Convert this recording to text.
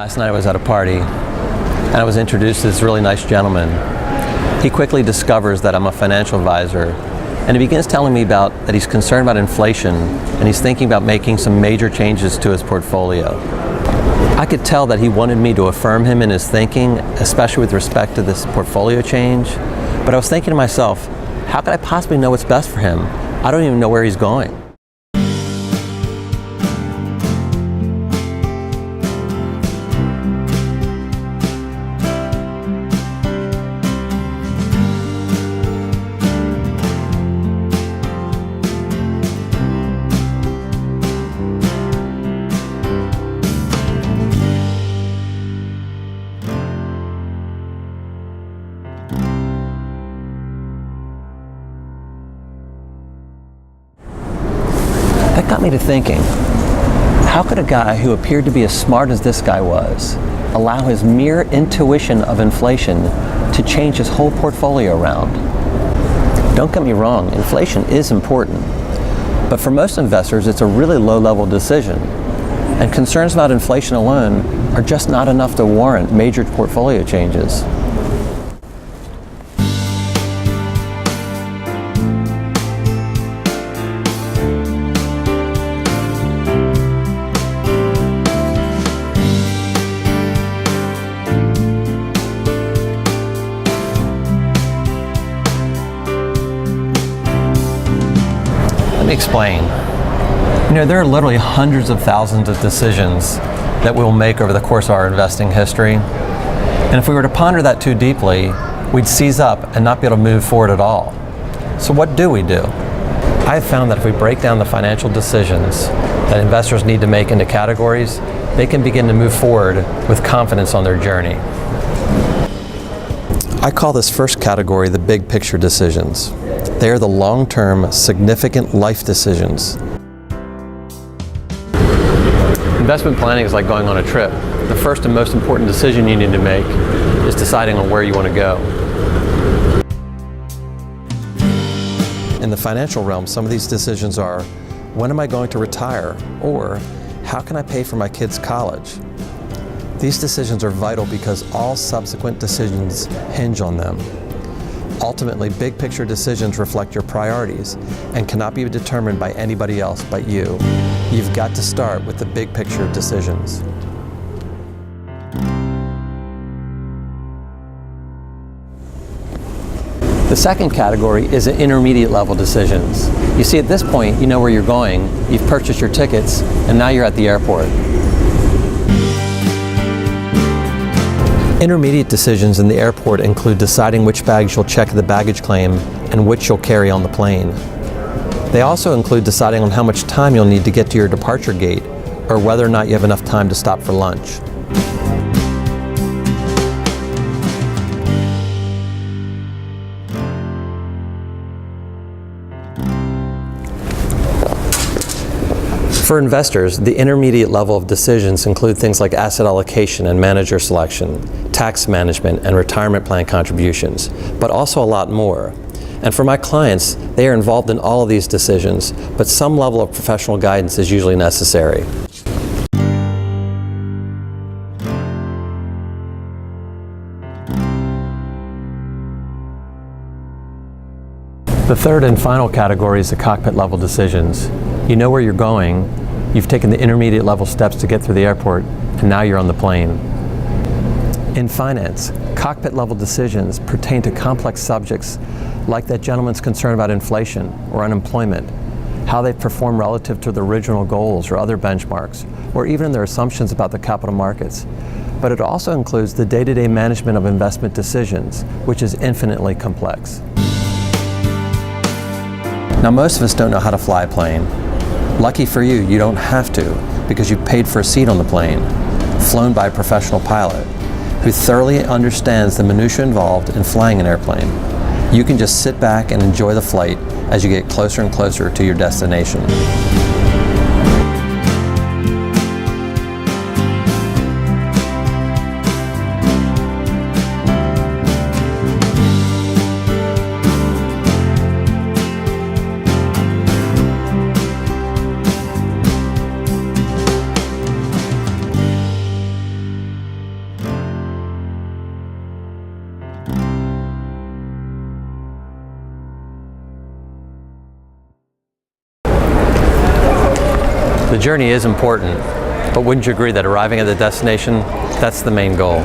Last night I was at a party and I was introduced to this really nice gentleman. He quickly discovers that I'm a financial advisor, and he begins telling me about that he's concerned about inflation and he's thinking about making some major changes to his portfolio. I could tell that he wanted me to affirm him in his thinking, especially with respect to this portfolio change. But I was thinking to myself, how could I possibly know what's best for him? I don't even know where he's going. That got me to thinking, how could a guy who appeared to be as smart as this guy was allow his mere intuition of inflation to change his whole portfolio around? Don't get me wrong, inflation is important, but for most investors it's a really low-level decision, and concerns about inflation alone are just not enough to warrant major portfolio changes. Let me explain. There are literally hundreds of thousands of decisions that we'll make over the course of our investing history. And if we were to ponder that too deeply, we'd seize up and not be able to move forward at all. So what do we do? I have found that if we break down the financial decisions that investors need to make into categories, they can begin to move forward with confidence on their journey. I call this first category the big picture decisions. They are the long-term, significant life decisions. Investment planning is like going on a trip. The first and most important decision you need to make is deciding on where you want to go. In the financial realm, some of these decisions are, when am I going to retire? Or, how can I pay for my kids' college? These decisions are vital because all subsequent decisions hinge on them. Ultimately, big picture decisions reflect your priorities and cannot be determined by anybody else but you. You've got to start with the big picture decisions. The second category is intermediate level decisions. You see, at this point, you know where you're going, you've purchased your tickets, and now you're at the airport. Intermediate decisions in the airport include deciding which bags you'll check at the baggage claim and which you'll carry on the plane. They also include deciding on how much time you'll need to get to your departure gate, or whether or not you have enough time to stop for lunch. For investors, the intermediate level of decisions include things like asset allocation and manager selection, tax management, and retirement plan contributions, but also a lot more. And for my clients, they are involved in all of these decisions, but some level of professional guidance is usually necessary. The third and final category is the cockpit level decisions. You know where you're going, you've taken the intermediate level steps to get through the airport, and now you're on the plane. In finance, cockpit level decisions pertain to complex subjects like that gentleman's concern about inflation or unemployment, how they perform relative to their original goals or other benchmarks, or even their assumptions about the capital markets. But it also includes the day-to-day management of investment decisions, which is infinitely complex. Now, most of us don't know how to fly a plane. Lucky for you, you don't have to, because you paid for a seat on the plane, flown by a professional pilot, who thoroughly understands the minutiae involved in flying an airplane. You can just sit back and enjoy the flight as you get closer and closer to your destination. The journey is important, but wouldn't you agree that arriving at the destination, that's the main goal?